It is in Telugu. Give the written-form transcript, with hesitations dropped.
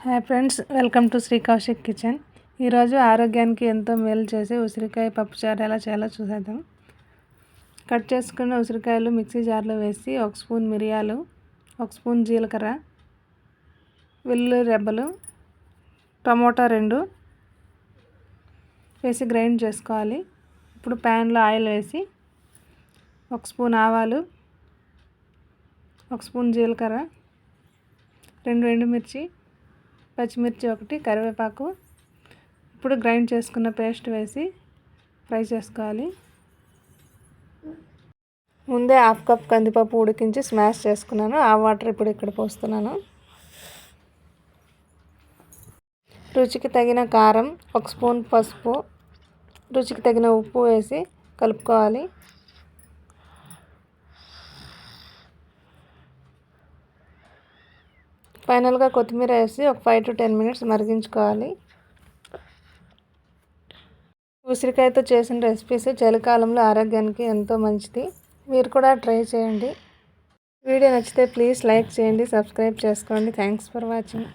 Hi friends, welcome to Shri Kaushik kitchen. ఈరోజు ఆరోగ్యానికి ఎంతో మేలు చేసే ఉసిరికాయ పప్పుచారు ఎలా చేయాలో చూసేద్దాం. కట్ చేసుకున్న ఉసిరికాయలు మిక్సీ జార్లో వేసి 1 స్పూన్ మిరియాలు, 1 స్పూన్ జీలకర్ర, వెల్లుల్లి రెబ్బలు, టమోటా 2 వేసి గ్రైండ్ చేసుకోవాలి. ఇప్పుడు ప్యాన్లో ఆయిల్ వేసి 1 స్పూన్ ఆవాలు, 1 స్పూన్ జీలకర్ర, 2 ఎండుమిర్చి, పచ్చిమిర్చి 1, కరివేపాకు. ఇప్పుడు గ్రైండ్ చేసుకున్న పేస్ట్ వేసి ఫ్రై చేసుకోవాలి. ముందే 1/2 కప్ కందిపప్పు ఉడికించి స్మాష్ చేసుకున్నాను. ఆ వాటర్ ఇప్పుడు ఇక్కడ పోస్తున్నాను. రుచికి తగిన కారం, 1 స్పూన్ పసుపు, రుచికి తగిన ఉప్పు వేసి కలుపుకోవాలి. ఫైనల్గా కొత్తిమీర వేసి ఒక 5 to 10 మినిట్స్ మరిగించుకోవాలి. ఉసిరికాయతో చేసిన రెసిపీస్ చలికాలంలో ఆరోగ్యానికి ఎంతో మంచిది. మీరు కూడా ట్రై చేయండి. వీడియో నచ్చితే ప్లీజ్ లైక్ చేయండి, సబ్స్క్రైబ్ చేసుకోండి. Thanks for watching.